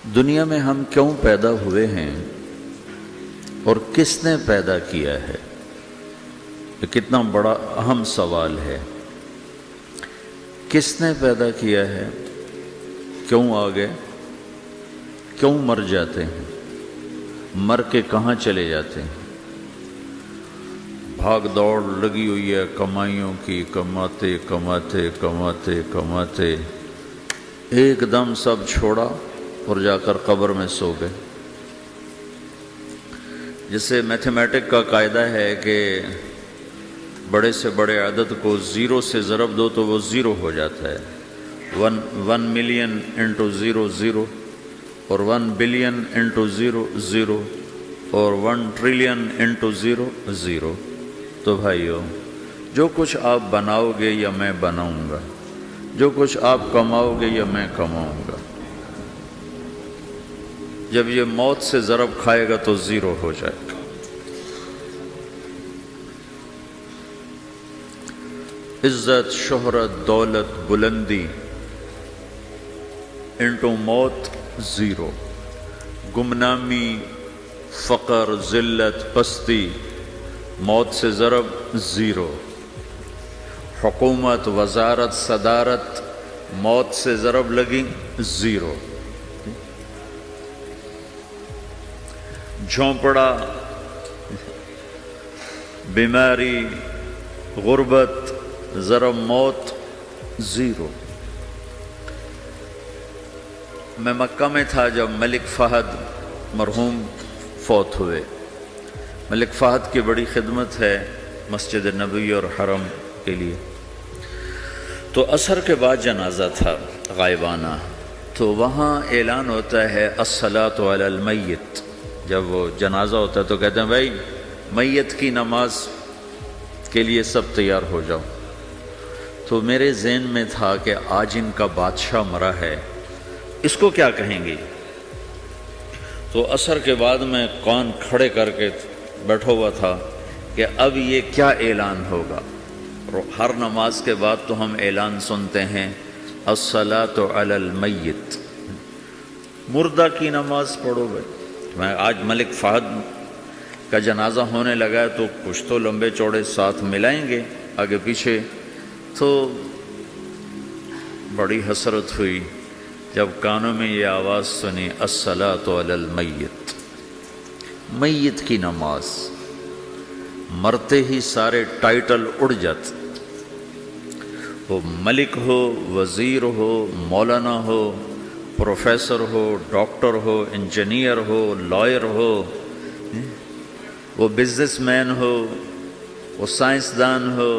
دنیا میں ہم کیوں پیدا ہوئے ہیں اور کس نے پیدا کیا ہے؟ یہ کتنا بڑا اہم سوال ہے۔ کس نے پیدا کیا ہے؟ کیوں آ گئے؟ کیوں مر جاتے ہیں؟ مر کے کہاں چلے جاتے ہیں؟ بھاگ دوڑ لگی ہوئی ہے کمائیوں کی، کماتے کماتے کماتے کماتے ایک دم سب چھوڑا اور جا کر قبر میں سو گئے۔ جسے میتھمیٹک کا قاعدہ ہے کہ بڑے سے بڑے عدد کو زیرو سے ضرب دو تو وہ زیرو ہو جاتا ہے۔ 1 ملین انٹو زیرو زیرو، اور 1 بلین انٹو زیرو زیرو، اور 1 ٹریلین انٹو زیرو زیرو۔ تو بھائیو، جو کچھ آپ بناؤ گے یا میں بناؤں گا، جو کچھ آپ کماؤ گے یا میں کماؤں گا، جب یہ موت سے ضرب کھائے گا تو زیرو ہو جائے گا۔ عزت، شہرت، دولت، بلندی انٹو موت زیرو، گمنامی، فقر، ذلت، پستی موت سے ضرب زیرو، حکومت، وزارت، صدارت موت سے ضرب لگی زیرو، جھونپڑا، بیماری، غربت ضرب موت زیرو۔ میں مکہ میں تھا جب ملک فہد مرحوم فوت ہوئے۔ ملک فہد کی بڑی خدمت ہے مسجد نبوی اور حرم کے لیے۔ تو عصر کے بعد جنازہ تھا غائبانہ، تو وہاں اعلان ہوتا ہے الصلاۃ علی المیت۔ جب وہ جنازہ ہوتا ہے تو کہتے ہیں بھائی میت کی نماز کے لیے سب تیار ہو جاؤ۔ تو میرے ذہن میں تھا کہ آج ان کا بادشاہ مرا ہے، اس کو کیا کہیں گے؟ تو عصر کے بعد میں کان کھڑے کر کے بیٹھا ہوا تھا کہ اب یہ کیا اعلان ہوگا۔ ہر نماز کے بعد تو ہم اعلان سنتے ہیں الصلاۃ علی المیت، مردہ کی نماز پڑھو بھائی۔ میں آج ملک فہد کا جنازہ ہونے لگا ہے تو کچھ تو لمبے چوڑے ساتھ ملائیں گے آگے پیچھے۔ تو بڑی حسرت ہوئی جب کانوں میں یہ آواز سنی الصلاۃ علی المیت، میت کی نماز۔ مرتے ہی سارے ٹائٹل اڑ جاتے، وہ ملک ہو، وزیر ہو، مولانا ہو، پروفیسر ہو، ڈاکٹر ہو، انجینئر ہو، لائر ہو، وہ بزنس مین ہو، وہ سائنسدان ہو،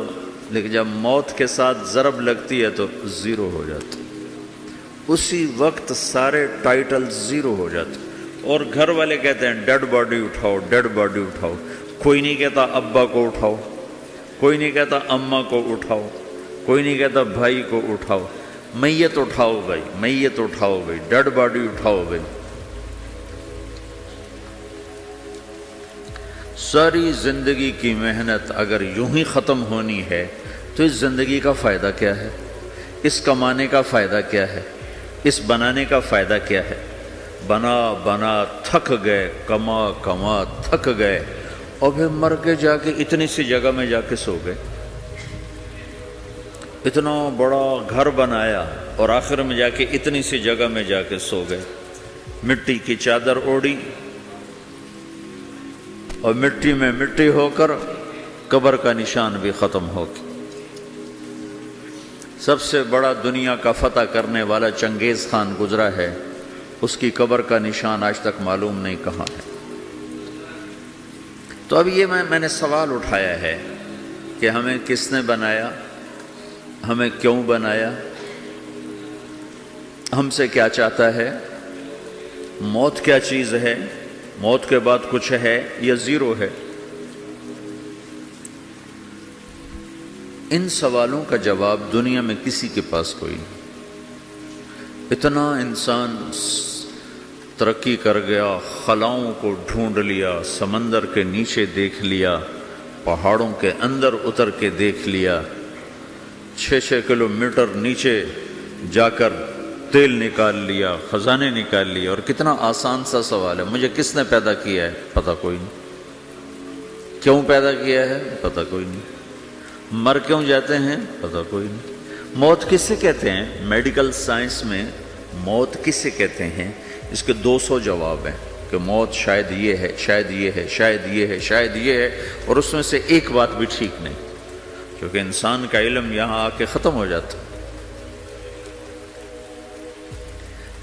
لیکن جب موت کے ساتھ ضرب لگتی ہے تو زیرو ہو جاتا، اسی وقت سارے ٹائٹل زیرو ہو جاتے۔ اور گھر والے کہتے ہیں ڈیڈ باڈی اٹھاؤ، ڈیڈ باڈی اٹھاؤ۔ کوئی نہیں کہتا ابا کو اٹھاؤ، کوئی نہیں کہتا اماں کو اٹھاؤ، کوئی نہیں کہتا بھائی کو اٹھاؤ۔ میت اٹھاؤ بھائی، میت اٹھاؤ بھائی، ڈیڈ باڈی اٹھاؤ بھائی۔ ساری زندگی کی محنت اگر یوں ہی ختم ہونی ہے تو اس زندگی کا فائدہ کیا ہے؟ اس کمانے کا فائدہ کیا ہے؟ اس بنانے کا فائدہ کیا ہے؟ بنا بنا تھک گئے، کما کما تھک گئے، اور پھر مر کے جا کے اتنی سی جگہ میں جا کے سو گئے۔ اتنا بڑا گھر بنایا اور آخر میں جا کے اتنی سی جگہ میں جا کے سو گئے۔ مٹی کی چادر اوڑھی اور مٹی میں مٹی ہو کر قبر کا نشان بھی ختم ہو گیا۔ سب سے بڑا دنیا کا فتح کرنے والا چنگیز خان گزرا ہے، اس کی قبر کا نشان آج تک معلوم نہیں کہاں ہے۔ تو اب یہ میں نے سوال اٹھایا ہے کہ ہمیں کس نے بنایا، ہمیں کیوں بنایا، ہم سے کیا چاہتا ہے، موت کیا چیز ہے، موت کے بعد کچھ ہے یا زیرو ہے؟ ان سوالوں کا جواب دنیا میں کسی کے پاس کوئی نہیں۔ اتنا انسان ترقی کر گیا، خلاؤں کو ڈھونڈ لیا، سمندر کے نیچے دیکھ لیا، پہاڑوں کے اندر اتر کے دیکھ لیا، 6 کلومیٹر نیچے جا کر تیل نکال لیا، خزانے نکال لیے، اور کتنا آسان سا سوال ہے، مجھے کس نے پیدا کیا ہے؟ پتہ کوئی نہیں۔ کیوں پیدا کیا ہے؟ پتہ کوئی نہیں۔ مر کیوں جاتے ہیں؟ پتہ کوئی نہیں۔ موت کس سے کہتے ہیں؟ میڈیکل سائنس میں موت کس سے کہتے ہیں؟ اس کے 200 جواب ہیں کہ موت شاید یہ ہے، شاید یہ ہے، شاید یہ ہے، شاید یہ ہے، اور اس میں سے ایک بات بھی ٹھیک نہیں، کیونکہ انسان کا علم یہاں آ کے ختم ہو جاتا۔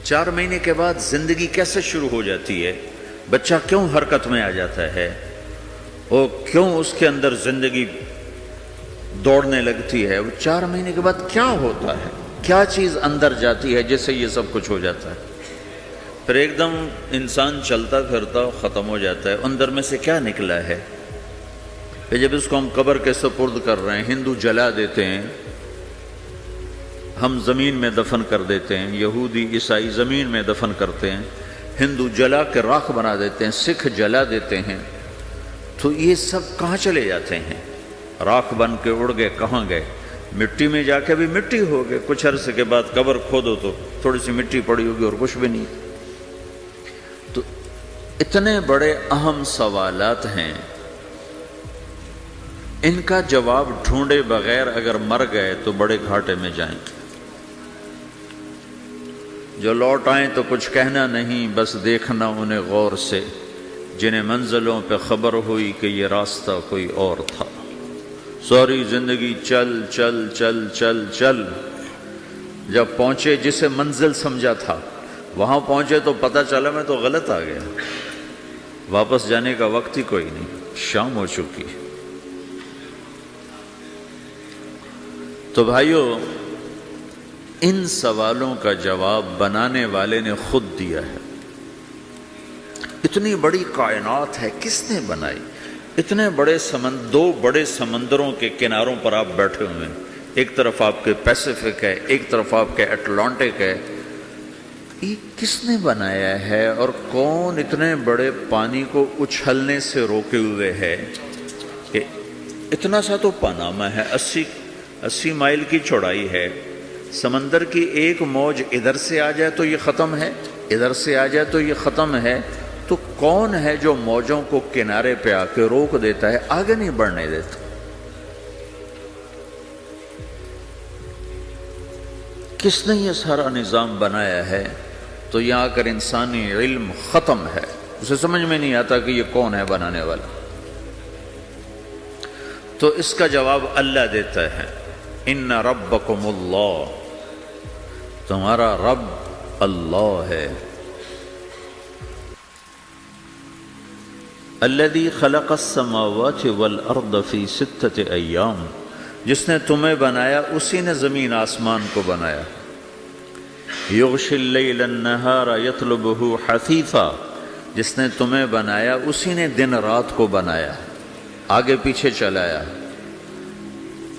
4 مہینے کے بعد زندگی کیسے شروع ہو جاتی ہے؟ بچہ کیوں حرکت میں آ جاتا ہے؟ اور کیوں اس کے اندر زندگی دوڑنے لگتی ہے؟ وہ 4 مہینے کے بعد کیا ہوتا ہے؟ کیا چیز اندر جاتی ہے جس سے یہ سب کچھ ہو جاتا ہے؟ پھر ایک دم انسان چلتا پھرتا ختم ہو جاتا ہے، اندر میں سے کیا نکلا ہے؟ پھر جب اس کو ہم قبر کے سپرد کر رہے ہیں، ہندو جلا دیتے ہیں، ہم زمین میں دفن کر دیتے ہیں، یہودی عیسائی زمین میں دفن کرتے ہیں، ہندو جلا کے راکھ بنا دیتے ہیں، سکھ جلا دیتے ہیں، تو یہ سب کہاں چلے جاتے ہیں؟ راکھ بن کے اڑ گئے، کہاں گئے؟ مٹی میں جا کے بھی مٹی ہو گئے، کچھ عرصے کے بعد قبر کھودو تو تھوڑی سی مٹی پڑی ہوگی اور کچھ بھی نہیں۔ تو اتنے بڑے اہم سوالات ہیں، ان کا جواب ڈھونڈے بغیر اگر مر گئے تو بڑے گھاٹے میں جائیں گے۔ جو لوٹ آئیں تو کچھ کہنا نہیں، بس دیکھنا انہیں غور سے، جنہیں منزلوں پہ خبر ہوئی کہ یہ راستہ کوئی اور تھا۔ ساری زندگی چل چل چل چل چل، جب پہنچے جسے منزل سمجھا تھا وہاں پہنچے تو پتہ چلا میں تو غلط آ گیا، واپس جانے کا وقت ہی کوئی نہیں، شام ہو چکی۔ تو بھائیو، ان سوالوں کا جواب بنانے والے نے خود دیا ہے۔ اتنی بڑی کائنات ہے، کس نے بنائی؟ اتنے بڑے دو بڑے سمندروں کے کناروں پر آپ بیٹھے ہوئے ہیں، ایک طرف آپ کے پیسیفک ہے، ایک طرف آپ کے اٹلانٹک ہے، یہ کس نے بنایا ہے؟ اور کون اتنے بڑے پانی کو اچھلنے سے روکے ہوئے ہے کہ اتنا سا تو پاناما ہے، 80 مائل کی چوڑائی ہے، سمندر کی ایک موج ادھر سے آ جائے تو یہ ختم ہے، ادھر سے آ جائے تو یہ ختم ہے، تو کون ہے جو موجوں کو کنارے پہ آ کے روک دیتا ہے، آگے نہیں بڑھنے دیتا؟ کس نے یہ سارا نظام بنایا ہے؟ تو یہاں کر انسانی علم ختم ہے، اسے سمجھ میں نہیں آتا کہ یہ کون ہے بنانے والا۔ تو اس کا جواب اللہ دیتا ہے، ان ربکم اللہ، تمہارا رب اللہ ہے، الذی خلق السماوات والارض فی 6 ایام، جس نے تمہیں بنایا اسی نے زمین آسمان کو بنایا، یغشی اللیل النہار یطلبہ حثیثا، جس نے تمہیں بنایا اسی نے دن رات کو بنایا، آگے پیچھے چلایا،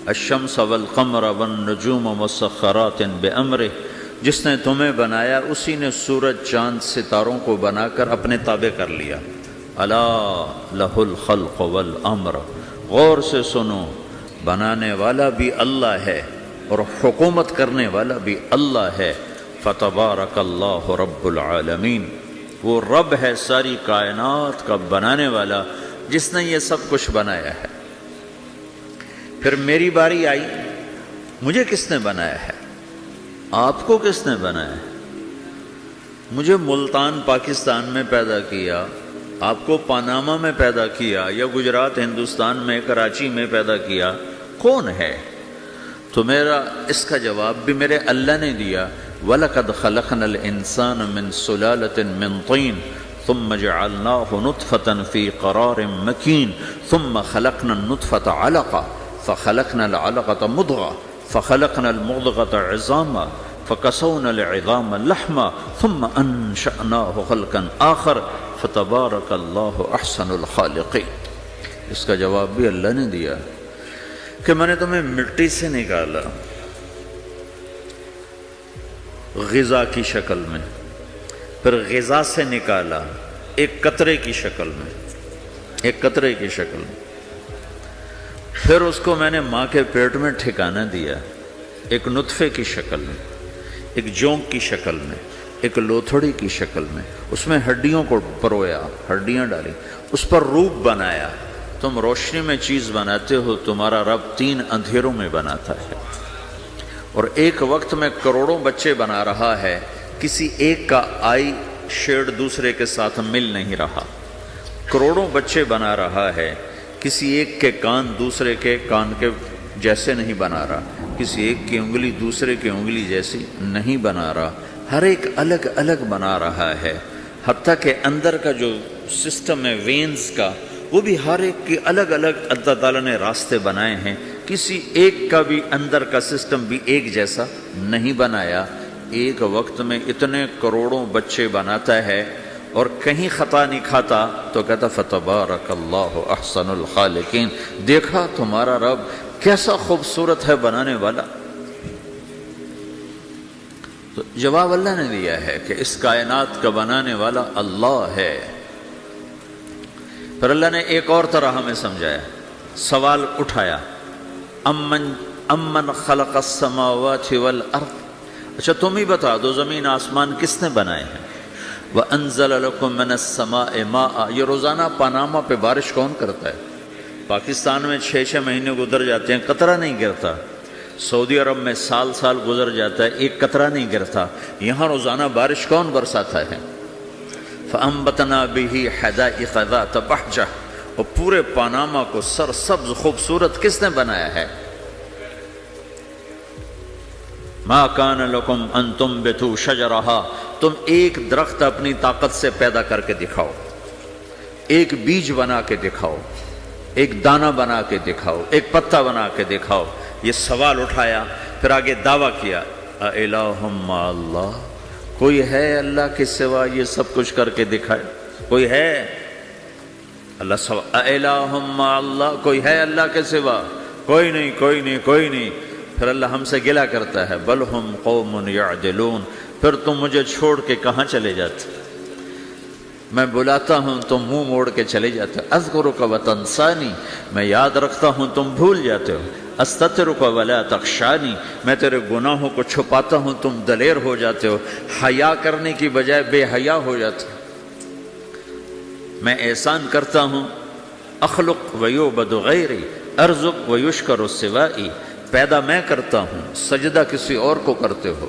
الشمس والقمر والنجوم مسخرات بامرہ، جس نے تمہیں بنایا اسی نے سورج چاند ستاروں کو بنا کر اپنے تابع کر لیا، الا لہ الخلق والامر، غور سے سنو، بنانے والا بھی اللہ ہے اور حکومت کرنے والا بھی اللہ ہے، فتبارک اللہ رب العالمین، وہ رب ہے ساری کائنات کا بنانے والا جس نے یہ سب کچھ بنایا ہے۔ پھر میری باری آئی، مجھے کس نے بنایا ہے؟ آپ کو کس نے بنایا ہے؟ مجھے ملتان پاکستان میں پیدا کیا، آپ کو پاناما میں پیدا کیا، یا گجرات ہندوستان میں کراچی میں پیدا کیا، کون ہے؟ تو میرا اس کا جواب بھی میرے اللہ نے دیا، وَلَقَدْ خَلَقْنَا الْإِنسَانَ مِنْ سُلَالَةٍ مِّن طِينٍ ثُمَّ جَعَلْنَاهُ نُطْفَةً فِي قَرَارٍ مَّكِينٍ ثُمَّ خَلَقْنَا النُّطْفَةَ عَلَقَةً فَخَلَقْنَا الْعَلَقَةَ مُضْغَةً فَخَلَقْنَا الْمُضْغَةَ عِظَامًا فَكَسَوْنَا الْعِظَامَ لَحْمًا ثُمَّ أَنشَأْنَاهُ خَلْقًا آخَرَ فَتَبَارَكَ اللَّهُ أَحْسَنُ الْخَالِقِينَ۔ اس کا جواب بھی اللہ نے دیا کہ میں نے تمہیں مٹی سے نکالا غذا کی شکل میں، پھر غذا سے نکالا ایک قطرے کی شکل میں، ایک قطرے کی شکل میں، پھر اس کو میں نے ماں کے پیٹ میں ٹھکانہ دیا ایک نطفے کی شکل میں، ایک جونک کی شکل میں، ایک لوتھڑی کی شکل میں، اس میں ہڈیوں کو پرویا، ہڈیاں ڈالی، اس پر روپ بنایا۔ تم روشنی میں چیز بناتے ہو، تمہارا رب 3 اندھیروں میں بناتا ہے، اور ایک وقت میں کروڑوں بچے بنا رہا ہے، کسی ایک کا آئی شیڈ دوسرے کے ساتھ مل نہیں رہا، کروڑوں بچے بنا رہا ہے، کسی ایک کے کان دوسرے کے کان کے جیسے نہیں بنا رہا، کسی ایک کی انگلی دوسرے کی انگلی جیسی نہیں بنا رہا، ہر ایک الگ الگ بنا رہا ہے، حتیٰ کہ اندر کا جو سسٹم ہے وینز کا، وہ بھی ہر ایک کی الگ الگ اللہ تعالیٰ نے راستے بنائے ہیں، کسی ایک کا بھی اندر کا سسٹم بھی ایک جیسا نہیں بنایا۔ ایک وقت میں اتنے کروڑوں بچے بناتا ہے اور کہیں خطا نہیں کھاتا، تو کہتا فتبارک اللہ احسن الخالقین، دیکھا تمہارا رب کیسا خوبصورت ہے بنانے والا۔ تو جواب اللہ نے دیا ہے کہ اس کائنات کا بنانے والا اللہ ہے۔ پھر اللہ نے ایک اور طرح ہمیں سمجھایا، سوال اٹھایا، امن خلق السماوات والارض، اچھا تم ہی بتا دو زمین آسمان کس نے بنائے ہیں؟ وَأَنزَلَ لَكُم مِّنَ السَّمَاءِ مَاءً، یہ روزانہ پاناما پہ بارش کون کرتا ہے؟ پاکستان میں 6 مہینے گزر جاتے ہیں، قطرہ نہیں گرتا، سعودی عرب میں سال گزر جاتا ہے، ایک قطرہ نہیں گرتا، یہاں روزانہ بارش کون برساتا ہے؟ فَأَنبَتْنَا بِهِ حَدَائِقَ ذَاتَ بَهْجَةٍ، اور پورے پاناما کو سرسبز خوبصورت کس نے بنایا ہے؟ مَا كَانَ لَكُمْ أَن تُنبِتُوا شَجَرَهَا، تم ایک درخت اپنی طاقت سے پیدا کر کے دکھاؤ، ایک بیج بنا کے دکھاؤ، ایک دانہ بنا کے دکھاؤ، ایک پتا بنا کے دکھاؤ۔ یہ سوال اٹھایا، پھر آگے دعویٰ کیا، اِلَٰهٌ مَّعَ اللَّهِ، کوئی ہے اللہ کے سوا یہ سب کچھ کر کے دکھائے؟ کوئی ہے؟ اللہ سوا اِلَٰهٌ مَّعَ اللَّهِ، کوئی ہے اللہ کے سوا؟ کوئی نہیں، کوئی نہیں، کوئی نہیں۔ پھر اللہ ہم سے گلہ کرتا ہے، بل ہم قوم یعدلون، پھر تم مجھے چھوڑ کے کہاں چلے جاتے؟ میں بلاتا ہوں تم منہ موڑ کے چلے جاتے ہو، اذکرک وتنسانی، میں یاد رکھتا ہوں تم بھول جاتے ہو، استترک ولا تخشانی، میں تیرے گناہوں کو چھپاتا ہوں تم دلیر ہو جاتے ہو، حیا کرنے کی بجائے بے حیا ہو جاتے ہو۔ میں احسان کرتا ہوں، اخلق ویعبد غیری، ارزق ویشکر سوائی، پیدا میں کرتا ہوں، سجدہ کسی اور کو کرتے ہو،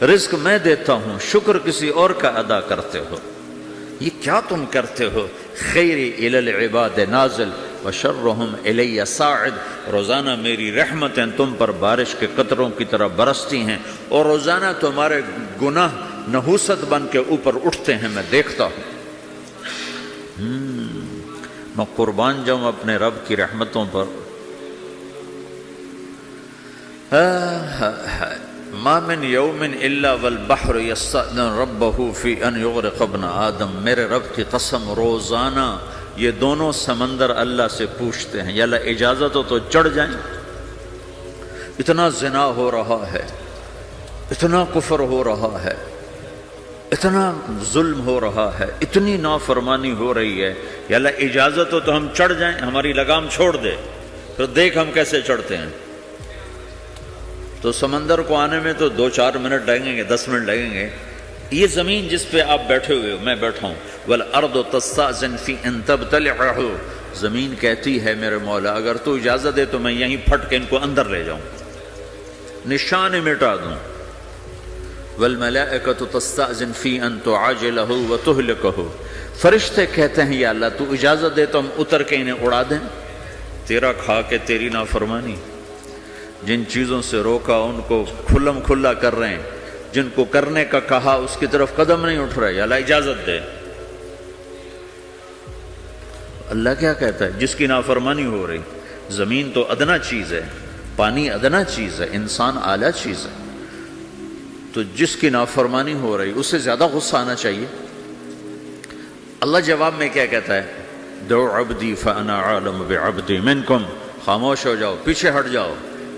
رزق میں دیتا ہوں، شکر کسی اور کا ادا کرتے ہو، یہ کیا تم کرتے ہو؟ خیری الی العباد نازل وشرہم الی صاعد، روزانہ میری رحمتیں تم پر بارش کے قطروں کی طرح برستی ہیں، اور روزانہ تمہارے گناہ نحوست بن کے اوپر اٹھتے ہیں، میں دیکھتا ہوں۔ میں قربان جاؤں اپنے رب کی رحمتوں پر۔ ما من یوم الا والبحر یستأذن ربہ فی ان یغرق ابن آدم، میرے رب کی قسم روزانہ یہ دونوں سمندر اللہ سے پوچھتے ہیں، یا اللہ اجازت ہو تو چڑھ جائیں، اتنا زنا ہو رہا ہے، اتنا کفر ہو رہا ہے، اتنا ظلم ہو رہا ہے، اتنی نافرمانی ہو رہی ہے، یا اللہ اجازت ہو تو ہم چڑھ جائیں، ہماری لگام چھوڑ دے، پھر دیکھ ہم کیسے چڑھتے ہیں۔ تو سمندر کو آنے میں تو 2-4 منٹ لگیں گے، 10 منٹ لگیں گے۔ یہ زمین جس پہ آپ بیٹھے ہوئے ہو، میں بیٹھا ہوں، وَالْأَرْضُ تَسْتَأْذِنُ فِي أَن تَبْتَلِعَهُ، زمین کہتی ہے میرے مولا اگر تو اجازت دے تو میں یہیں پھٹ کے ان کو اندر لے جاؤں، نشان مٹا دوں۔ وَالْمَلَائِكَةُ تَسْتَأْذِنُ فِي أَن تُعَاجِلَهُ وَتُهْلِكَهُ، فرشتے کہتے ہیں یا اللہ تو اجازت دے تو ہم اتر کے انہیں اڑا دیں، تیرا کھا کے تیری نافرمانی، جن چیزوں سے روکا ان کو کھلم کھلا کر رہے ہیں، جن کو کرنے کا کہا اس کی طرف قدم نہیں اٹھ رہے، یا اللہ اجازت دے۔ اللہ کیا کہتا ہے؟ جس کی نافرمانی ہو رہی، زمین تو ادنا چیز ہے، پانی ادنا چیز ہے، انسان اعلیٰ چیز ہے، تو جس کی نافرمانی ہو رہی اس سے زیادہ غصہ آنا چاہیے۔ اللہ جواب میں کیا کہتا ہے؟ دعو عبدی فانا عالم بعبدی منکم، خاموش ہو جاؤ، پیچھے ہٹ جاؤ،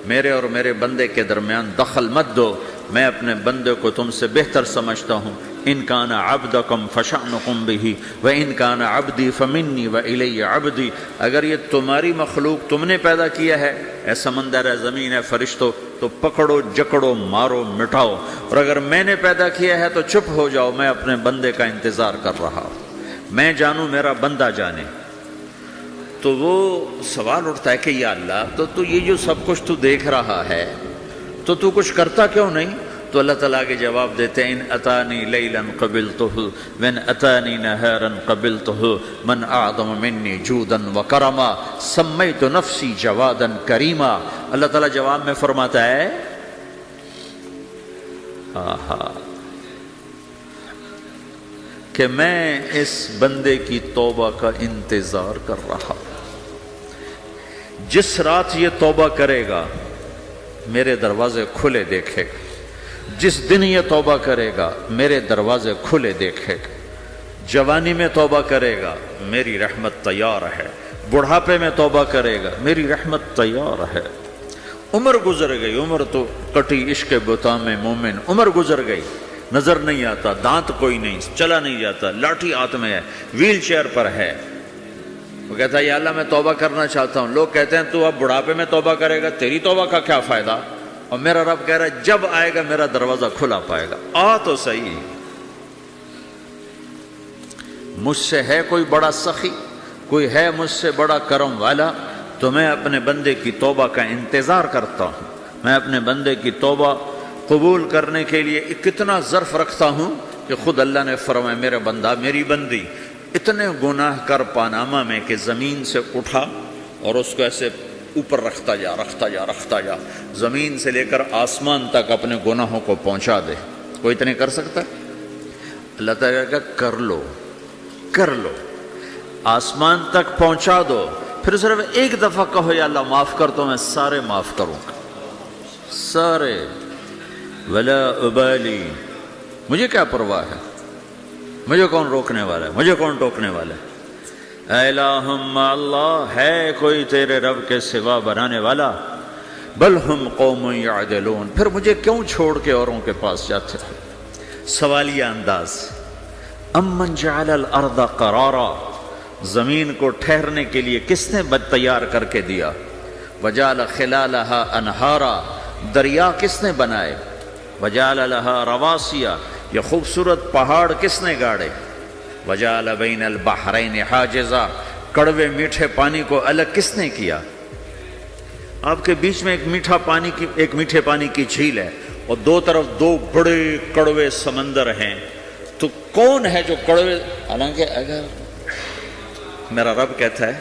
میرے اور میرے بندے کے درمیان دخل مت دو، میں اپنے بندے کو تم سے بہتر سمجھتا ہوں، ان کان عبدکم فشأنکم بہ وان کان عبدی فمنی والی عبدی، اگر یہ تمہاری مخلوق تم نے پیدا کیا ہے، اے سمندر ہے، زمین ہے، فرشتوں، تو پکڑو جکڑو مارو مٹاؤ، اور اگر میں نے پیدا کیا ہے تو چپ ہو جاؤ، میں اپنے بندے کا انتظار کر رہا ہوں، میں جانوں میرا بندہ جانے۔ تو وہ سوال اٹھتا ہے کہ یا اللہ، تو یہ جو سب کچھ تو دیکھ رہا ہے تو کچھ کرتا کیوں نہیں؟ تو اللہ تعالیٰ کے جواب دیتے ہیں، ان اتانی لیلا قبلتہ وان اتانی نہارا قبلتہ من اعظم منی جودا وکرما سمیت نفسی جوادا کریما۔ اللہ تعالیٰ جواب میں فرماتا ہے کہ میں اس بندے کی توبہ کا انتظار کر رہا ہوں، جس رات یہ توبہ کرے گا میرے دروازے کھلے دیکھے گا، جس دن یہ توبہ کرے گا میرے دروازے کھلے دیکھے گا، جوانی میں توبہ کرے گا میری رحمت تیار ہے، بڑھاپے میں توبہ کرے گا میری رحمت تیار ہے۔ عمر گزر گئی، عمر تو کٹی عشق بتا میں مومن، عمر گزر گئی، نظر نہیں آتا، دانت کوئی نہیں، چلا نہیں جاتا، لاٹھی ہاتھ میں ہے، ویل چیئر پر ہے، وہ کہتا ہے یا اللہ میں توبہ کرنا چاہتا ہوں۔ لوگ کہتے ہیں تو اب بڑھاپے میں توبہ کرے گا، تیری توبہ کا کیا فائدہ؟ اور میرا رب کہہ رہا ہے جب آئے گا میرا دروازہ کھلا پائے گا، آ تو صحیح۔ مجھ سے ہے کوئی بڑا سخی، کوئی ہے مجھ سے بڑا کرم والا، تو میں اپنے بندے کی توبہ کا انتظار کرتا ہوں، میں اپنے بندے کی توبہ قبول کرنے کے لیے کتنا ظرف رکھتا ہوں کہ خود اللہ نے فرمایا میرا بندہ میری بندی اتنے گناہ کر پاناما میں کہ زمین سے اٹھا اور اس کو ایسے اوپر رکھتا جا، زمین سے لے کر آسمان تک اپنے گناہوں کو پہنچا دے۔ کوئی اتنے کر سکتا ہے؟ اللہ تعالیٰ کا کر لو، آسمان تک پہنچا دو، پھر صرف ایک دفعہ کہو یا اللہ معاف کر، تو میں سارے معاف کروں گا، سارے، ولا ابالی، مجھے کیا پرواہ ہے، مجھے کون روکنے والا ہے، مجھے کون ٹوکنے والا ہے۔ اے الہم اللہ، ہے کوئی تیرے رب کے سوا بنانے والا؟ بل ہم قوم یعدلون، پھر مجھے کیوں چھوڑ کے اوروں کے پاس جاتے ہیں؟ سوالیہ انداز۔ امن جعل الارض قرارا، زمین کو ٹھہرنے کے لیے کس نے تیار کر کے دیا؟ وجعل خلالہا انہارا، دریا کس نے بنائے؟ وجعل لہا رواسیا، یہ خوبصورت پہاڑ کس نے گاڑے؟ وجعل بین البحرین حاجزا، کڑوے میٹھے پانی کو الگ کس نے کیا؟ آپ کے بیچ میں ایک میٹھے پانی کی جھیل ہے اور دو طرف دو بڑے کڑوے سمندر ہیں، تو کون ہے جو کڑوے؟ حالانکہ اگر میرا رب کہتا ہے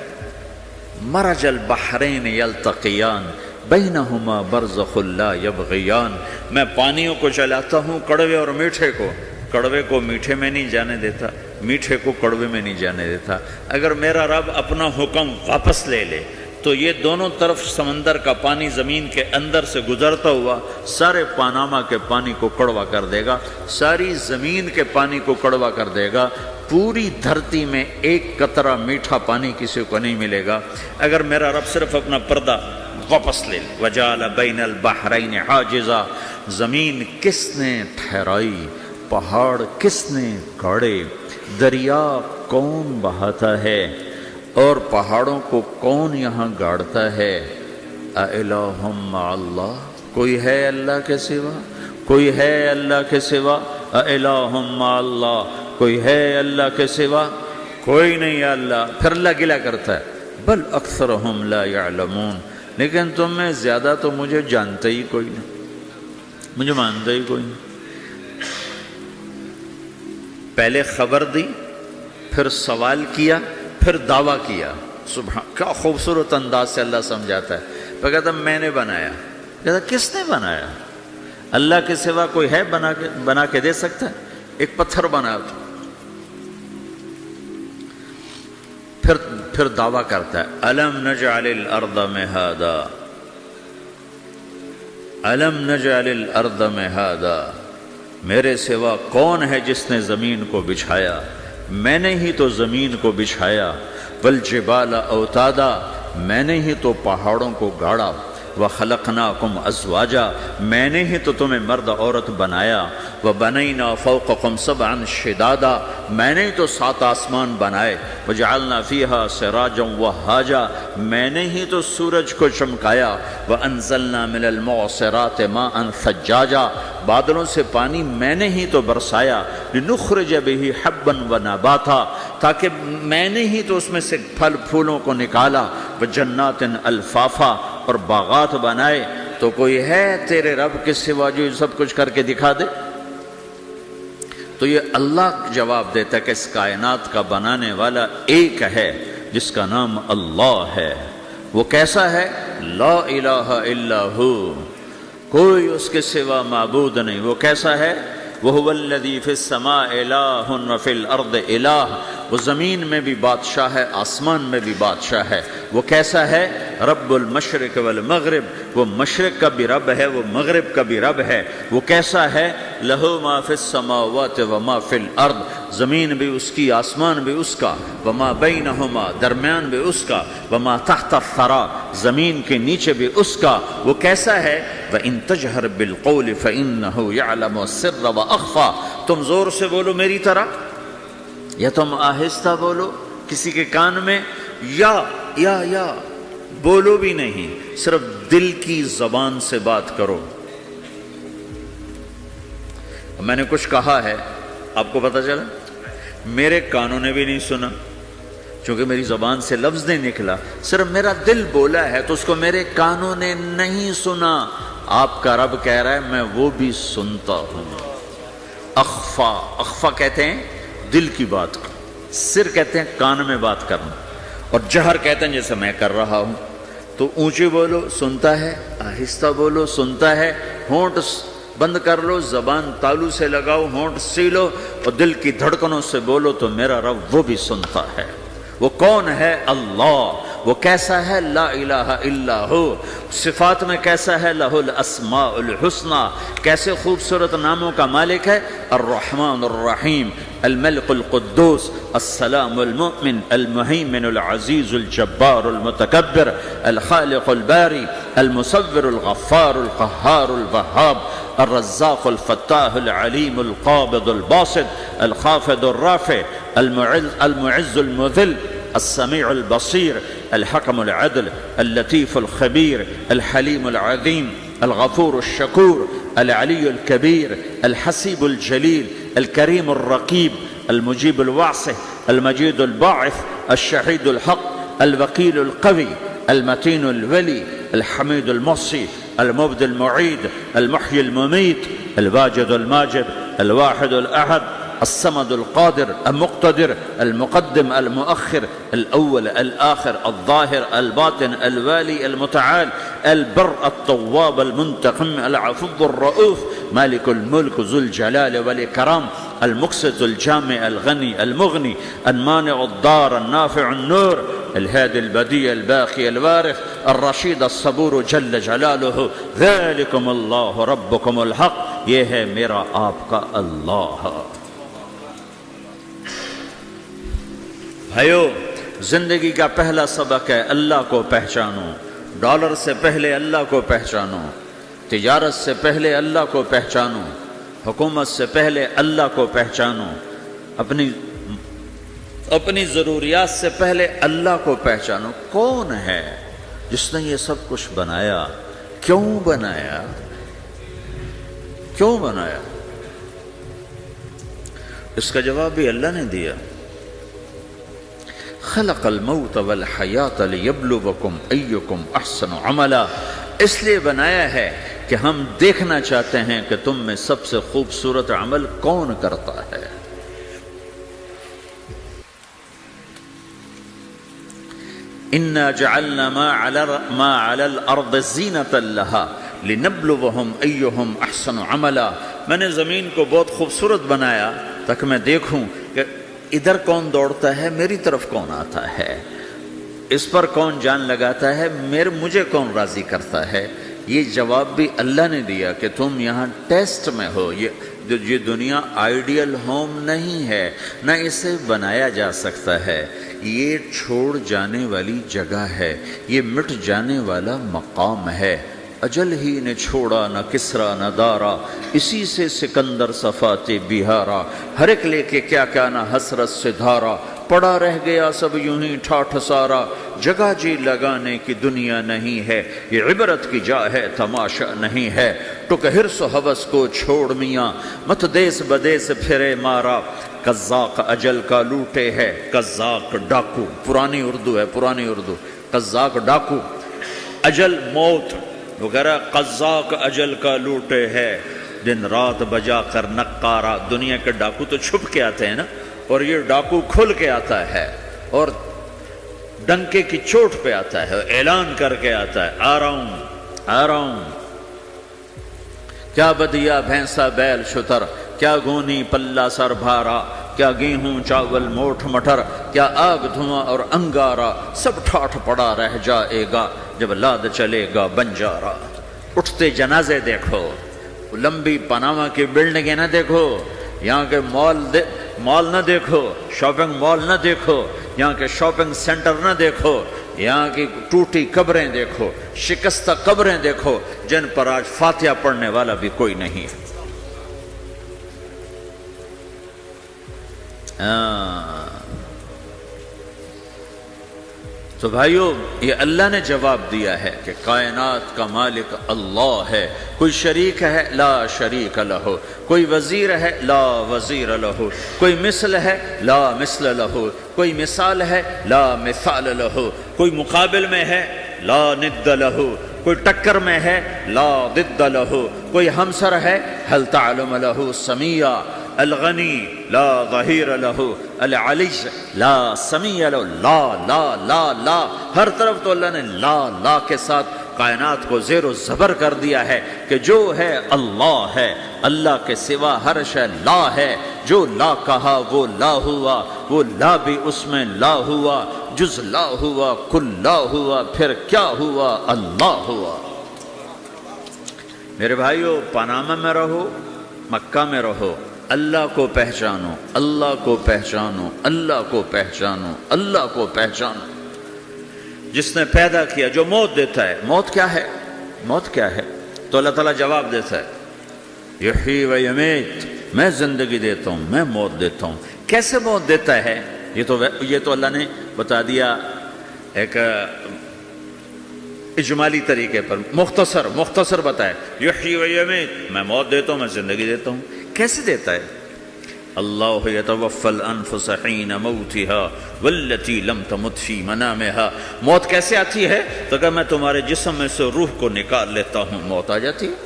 مرج البحرین یلتقیان بینہما برزخ لا یبغیان، میں پانیوں کو چلاتا ہوں، کڑوے اور میٹھے کو، کڑوے کو میٹھے میں نہیں جانے دیتا، میٹھے کو کڑوے میں نہیں جانے دیتا۔ اگر میرا رب اپنا حکم واپس لے لے تو یہ دونوں طرف سمندر کا پانی زمین کے اندر سے گزرتا ہوا سارے پاناما کے پانی کو کڑوا کر دے گا، ساری زمین کے پانی کو کڑوا کر دے گا، پوری دھرتی میں ایک قطرہ میٹھا پانی کسی کو نہیں ملے گا اگر میرا رب صرف اپنا پردہ واپس لے لے۔ وجعل بین البحرین حاجزا، زمین کس نے ٹھہرائی، پہاڑ کس نے گاڑے، دریا کون بہاتا ہے اور پہاڑوں کو کون یہاں گاڑتا ہے؟ اِلٰہٌ مع اللہ، کوئی ہے اللہ کے سوا؟ کوئی ہے اللہ کے سوا؟ اِلٰہٌ مع اللہ، کوئی ہے اللہ کے سوا؟ کوئی نہیں ہے اللہ۔ پھر اللہ گلہ کرتا ہے بل اکثرہم لا یعلمون، لیکن تم میں زیادہ تو مجھے جانتے ہی کوئی نہیں، مجھے مانتا ہی کوئی نہیں۔ پہلے خبر دی، پھر سوال کیا، پھر دعویٰ کیا۔ سبحان، کیا خوبصورت انداز سے اللہ سمجھاتا ہے۔ پھر کہتا میں نے بنایا، کہتا کس نے بنایا؟ اللہ کے سوا کوئی ہے بنا کے دے سکتا ہے؟ ایک پتھر بنایا تو پھر دعویٰ کرتا ہے الم نجعل الارض مہادا، الم نجعل الارض مہادا، میرے سوا کون ہے جس نے زمین کو بچھایا؟ میں نے ہی تو زمین کو بچھایا۔ والجبال اوتادا، میں نے ہی تو پہاڑوں کو گاڑا۔ وَخَلَقْنَاكُمْ أَزْوَاجًا، میں نے ہی تو تمہیں مرد عورت بنایا، وَبَنَيْنَا فَوْقَكُمْ سَبْعًا شِدَادًا، میں نے ہی تو 7 آسمان بنائے، وَجَعَلْنَا فِيهَا سِرَاجًا وَهَّاجًا، میں نے ہی تو سورج کو چمکایا، وَأَنزَلْنَا مِنَ الْمُعْصِرَاتِ مَاءً ثَجَّاجًا، بادلوں سے پانی میں نے ہی تو برسایا، لِنُخْرِجَ بِهِ حَبًّا وَنَبَاتًا، تاکہ میں نے ہی تو اس میں سے پھل پھولوں کو نکالا، وَجَنَّاتٍ الْفَافًا، اور باغات بنائے۔ تو کوئی ہے تیرے رب کے سوا جو سب کچھ کر کے دکھا دے؟ تو یہ اللہ جواب دیتا ہے کہ اس کائنات کا بنانے والا ایک ہے جس کا نام اللہ ہے۔ وہ کیسا ہے؟ لا الہ الا ہو، کوئی اس کے سوا معبود نہیں۔ وہ کیسا ہے؟ وَهُوَ الَّذِي فِي السَّمَاءِ إِلَٰهٌ وَفِي الْأَرْضِ إِلَٰهٌ، وہ زمین میں بھی بادشاہ ہے، آسمان میں بھی بادشاہ ہے۔ وہ کیسا ہے؟ رب المشرق والمغرب، وہ مشرق کا بھی رب ہے، وہ مغرب کا بھی رب ہے۔ وہ کیسا ہے؟ لَهُ مَا فِي السَّمَاوَاتِ وَمَا فِي الْأَرْضِ، زمین بھی اس کی، آسمان بھی اس کا، وَمَا بَيْنَهُمَا، درمیان بھی اس کا، وَمَا تَحْتَ الثَّرَىٰ، زمین کے نیچے بھی اس کا۔ وہ کیسا ہے؟ وَإِن تَجْهَرْ بِالْقَوْلِ فَإِنَّهُ يَعْلَمُ السِّرَّ وَأَخْفَىٰ، تم زور سے بولو میری طرح، یا تم آہستہ بولو کسی کے کان میں، یا بولو بھی نہیں، صرف دل کی زبان سے بات کرو۔ میں نے کچھ کہا ہے، آپ کو پتہ چلا؟ میرے کانوں نے بھی نہیں سنا، چونکہ میری زبان سے لفظ نہیں نکلا، صرف میرا دل بولا ہے تو اس کو میرے کانوں نے نہیں سنا۔ آپ کا رب کہہ رہا ہے میں وہ بھی سنتا ہوں۔ اخفا کہتے ہیں دل کی بات کو، سر کہتے ہیں کان میں بات کرنا، اور جہر کہتے ہیں جیسے میں کر رہا ہوں۔ تو اونچی بولو سنتا ہے، آہستہ بولو سنتا ہے، ہونٹ بند کر لو، زبان تالو سے لگاؤ، ہونٹ سیلو اور دل کی دھڑکنوں سے بولو تو میرا رب وہ بھی سنتا ہے۔ وہ کون ہے؟ اللہ۔ وہ کیسا ہے؟ لا الہ الا ہو۔ صفات میں کیسا ہے؟ لہ الاسماء الحسنی، کیسے خوبصورت ناموں کا مالک ہے؟ الرحمن الرحیم، الملک القدوس، السلام المؤمن، المہیمن العزیز الجبار المتکبر، الخالق الباری، المصور الغفار القہار الوہاب، الرزاق الفتاح العلیم القابض الباسط، الخافض الرافع، المعز المذل، السميع البصير، الحكم العدل، اللطيف الخبير، الحليم العظيم، الغفور الشكور، العلي الكبير، الحسيب الجليل، الكريم الرقيب، المجيب الواسع، المجيد الباعث، الشهيد الحق، الوكيل القوي، المتين الولي، الحميد المحصي، المبدي المعيد، المحيي المميت، الواجد الماجد، الواحد الأحد، الصمد القادر المقتدر، المقدم المؤخر، الأول الآخر، الظاهر الباطن، الوالي المتعال، البر التواب المنتقم، العفو الرؤوف، مالك الملك ذو الجلال والإكرام، المقسط الجامع الغني المغني، المانع الضار النافع النور، الهادي البديع الباقي الوارث، الرشيد الصبور جل جلاله، ذلكم الله ربكم الحق، یہ ہے میرا آپ کا اللہ۔ بھائیو، زندگی کا پہلا سبق ہے اللہ کو پہچانو۔ ڈالر سے پہلے اللہ کو پہچانو، تجارت سے پہلے اللہ کو پہچانو، حکومت سے پہلے اللہ کو پہچانو، اپنی ضروریات سے پہلے اللہ کو پہچانو۔ کون ہے جس نے یہ سب کچھ بنایا؟ کیوں بنایا؟ کیوں بنایا؟ اس کا جواب بھی اللہ نے دیا۔ خلق الموت والحیات لیبلوکم ایکم احسن عملا، اس لیے بنایا ہے کہ ہم دیکھنا چاہتے ہیں کہ تم میں سب سے خوبصورت عمل کون کرتا ہے۔ انا جعلنا ما علی الارض زینۃ لها لنبلوہم ایہم احسن عملا، میں نے زمین کو بہت خوبصورت بنایا تاکہ میں دیکھوں کہ ادھر کون دوڑتا ہے، میری طرف کون آتا ہے، اس پر کون جان لگاتا ہے، مجھے کون راضی کرتا ہے۔ یہ جواب بھی اللہ نے دیا کہ تم یہاں ٹیسٹ میں ہو، یہ یہ دنیا آئیڈیل ہوم نہیں ہے، نہ اسے بنایا جا سکتا ہے، یہ چھوڑ جانے والی جگہ ہے، یہ مٹ جانے والا مقام ہے۔ اجل ہی نے چھوڑا نہ کسرا نہ دارا، اسی سے سکندر صفات بہارا، ہر ایک لے کے کیا کیا نہ حسرت سے دھارا، پڑا رہ گیا سب یوں ہی ٹھاٹھ سارا، جگہ جی لگانے کی دنیا نہیں ہے، یہ عبرت کی جا ہے تماشا نہیں ہے، ٹک حرص و ہوس کو چھوڑ میاں، مت دیس بدیس پھرے مارا، قزاق اجل کا لوٹے ہے، قزاق ڈاکو، پرانی اردو ہے، پرانی اردو، قزاق ڈاکو، اجل موت وغیرہ، قزاق اجل کا لوٹے ہے، دن رات بجا کر نقارا، دنیا کے ڈاکو تو چھپ کے آتے ہیں نا، اور یہ ڈاکو کھل کے آتا ہے اور ڈنکے کی چوٹ پہ آتا ہے، اعلان کر کے آتا ہے، آ رہا ہوں آ رہا ہوں، کیا بدیا بھینسا بیل شتر، کیا گونی پلہ سر بھارا، کیا گیہوں چاول موٹھ مٹر، کیا آگ دھواں اور انگارا، سب ٹھاٹھ پڑا رہ جائے گا جب لاد چلے گا بنجارا۔ اٹھتے جنازے دیکھو، لمبی پاناما کی بلڈنگیں نہ دیکھو، یہاں کے مال نہ دیکھو، شاپنگ مال نہ دیکھو، یہاں کے شاپنگ سینٹر نہ دیکھو، یہاں کی ٹوٹی قبریں دیکھو، شکستہ قبریں دیکھو، جن پر آج فاتحہ پڑھنے والا بھی کوئی نہیں ہے۔ تو بھائیو، یہ اللہ نے جواب دیا ہے کہ کائنات کا مالک اللہ ہے، کوئی شریک ہے لا شریک لہ، کوئی وزیر ہے لا وزیر لہ، کوئی مثل ہے لا مثل لہ، کوئی مثال ہے لا مثال لہ، کوئی مقابل میں ہے لا ند لہ، کوئی ٹکر میں ہے لا ضد لہ، کوئی ہمسر ہے هل تعلم لہ سمیہ، الغنی لا ظہیر لہ، العلی لا سمیع لہ، لا لا لا لا، ہر طرف تو اللہ نے لا لا کے ساتھ کائنات کو زیر و زبر کر دیا ہے کہ جو ہے اللہ ہے، اللہ کے سوا ہر شے لا ہے، جو لا کہا وہ لا ہوا، وہ لا بھی اس میں لا ہوا، جز لا ہوا کل لا ہوا، پھر کیا ہوا؟ اللہ ہوا۔ میرے بھائیو، پاناما میں رہو، مکہ میں رہو، اللہ کو پہچانو، اللہ کو پہچانو، اللہ کو پہچانو، اللہ کو پہچانو۔ جس نے پیدا کیا، جو موت دیتا ہے، موت کیا ہے؟ موت کیا ہے؟ تو اللہ تعالیٰ جواب دیتا ہے، یحیی و یمیت، میں زندگی دیتا ہوں، میں موت دیتا ہوں۔ کیسے موت دیتا ہے؟ یہ تو اللہ نے بتا دیا ایک اجمالی طریقے پر، مختصر بتائے، یحیی و یمیت، میں موت دیتا ہوں، میں زندگی دیتا ہوں۔ کیسے دیتا ہے؟ اللہ یتوفی الانفس حین موتها والتی لم تمت فی منامها۔ موت کیسے آتی ہے؟ تو کہ میں تمہارے جسم میں سے روح کو نکال لیتا ہوں، موت آ جاتی ہے۔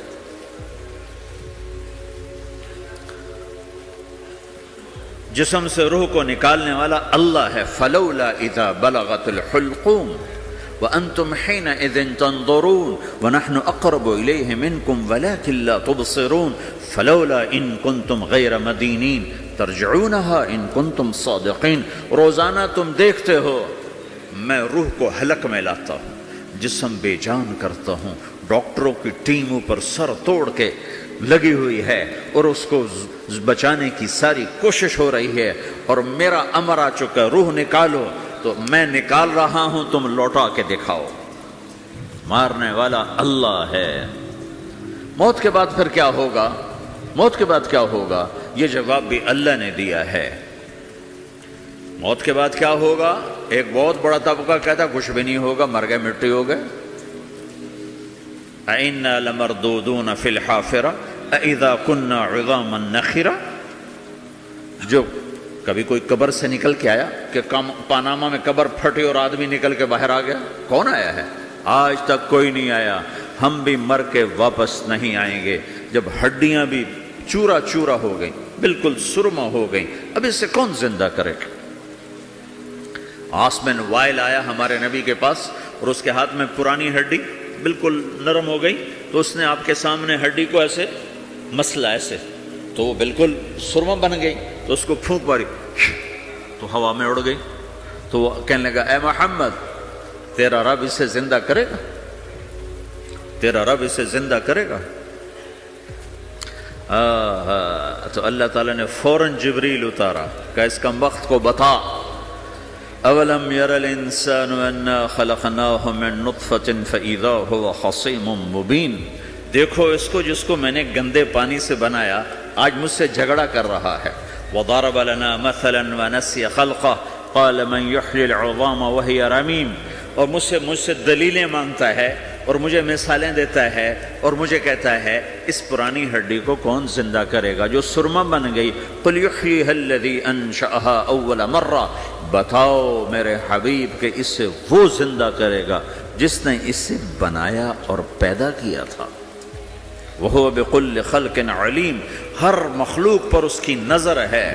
جسم سے روح کو نکالنے والا اللہ ہے۔ فلولا اذا بلغت الحلقوم وانتم حينئذ تنظرون ونحن اقرب اليه منكم ولكن لا تبصرون فلولا ان كنتم غير مدينين ترجعونها ان كنتم صادقين۔ روزانہ تم دیکھتے ہو میں روح کو حلق میں لاتا ہوں، جسم بے جان کرتا ہوں، ڈاکٹروں کی ٹیم اوپر سر توڑ کے لگی ہوئی ہے اور اس کو بچانے کی ساری کوشش ہو رہی ہے، اور میرا امر آ چکا، روح نکالو، تو میں نکال رہا ہوں، تم لوٹا کے دکھاؤ۔ مارنے والا اللہ ہے۔ موت کے بعد پھر کیا ہوگا؟ موت کے بعد کیا ہوگا؟ یہ جواب بھی اللہ نے دیا ہے۔ موت کے بعد کیا ہوگا؟ ایک بہت بڑا طبقہ کہتا کچھ بھی نہیں ہوگا، مر گئے، مٹی ہو گئے۔ اَإِنَّا لَمَرْدُودُونَ فِي الْحَافِرَةِ اَإِذَا كُنَّا عِظَامًا نَخِرَةً۔ جو کبھی کوئی قبر سے نکل کے آیا کہ پاناما میں قبر پھٹی اور آدمی نکل کے باہر آ گیا؟ کون آیا ہے؟ آج تک کوئی نہیں آیا۔ ہم بھی مر کے واپس نہیں آئیں گے۔ جب ہڈیاں بھی چورا چورا ہو گئیں، بالکل سرما ہو گئیں، اب اس سے کون زندہ کرے؟ آسمن وائل آیا ہمارے نبی کے پاس اور اس کے ہاتھ میں پرانی ہڈی بالکل نرم ہو گئی، تو اس نے آپ کے سامنے ہڈی کو ایسے مسلا، ایسے، تو وہ بالکل سرما بن گئی، تو اس کو پھونک ماری تو ہوا میں اڑ گئی۔ تو وہ کہنے لگا، اے محمد، تیرا رب اسے زندہ کرے گا؟ تیرا رب اسے زندہ کرے گا؟ تو اللہ تعالیٰ نے فوراً جبریل اتارا کہ اس کم وقت کو بتا، اولم یر الانسان انا خلقناہ من نطفۃ فاذا هو خصیم مبین، دیکھو اس کو جس کو میں نے گندے پانی سے بنایا آج مجھ سے جھگڑا کر رہا ہے۔ وضرب لنا مثلا ونسی خلقہ قال من یحیی العظام وہی رمیم، اور مجھ سے دلیلیں مانگتا ہے اور مجھے مثالیں دیتا ہے اور مجھے کہتا ہے اس پرانی ہڈی کو کون زندہ کرے گا جو سرما بن گئی۔ قل یحییھا الذی انشأھا اول مرہ، بتاؤ میرے حبیب کہ اسے وہ زندہ کرے گا جس نے اسے بنایا اور پیدا کیا تھا۔ وہو بکل خلق علیم، ہر مخلوق پر اس کی نظر ہے،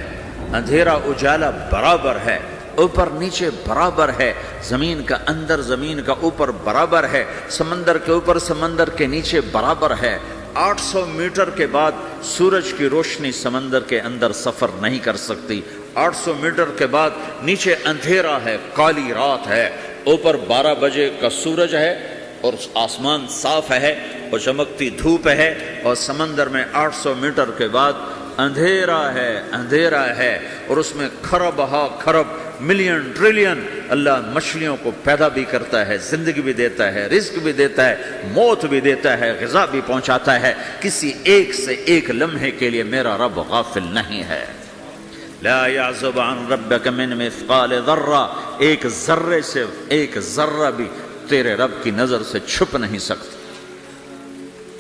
اندھیرا اجالا برابر ہے، اوپر نیچے برابر ہے، زمین کا اندر زمین کا اوپر برابر ہے، سمندر کے اوپر سمندر کے نیچے برابر ہے۔ 800 میٹر کے بعد سورج کی روشنی سمندر کے اندر سفر نہیں کر سکتی، 800 میٹر کے بعد نیچے اندھیرا ہے، کالی رات ہے، اوپر 12 بجے کا سورج ہے اور آسمان صاف ہے اور چمکتی دھوپ ہے، اور سمندر میں 800 میٹر کے بعد اندھیرا ہے اور اس میں کھرب ہا کھرب ملین ٹریلین اللہ مچھلیوں کو پیدا بھی کرتا ہے، زندگی بھی دیتا ہے، رزق بھی دیتا ہے، موت بھی دیتا ہے، غذا بھی پہنچاتا ہے۔ کسی ایک سے ایک لمحے کے لیے میرا رب غافل نہیں ہے۔ لا يعزب عن ربك من مثقال ذرہ، ایک ذرے سے ایک ذرہ بھی تیرے رب کی نظر سے چھپ نہیں سکتا۔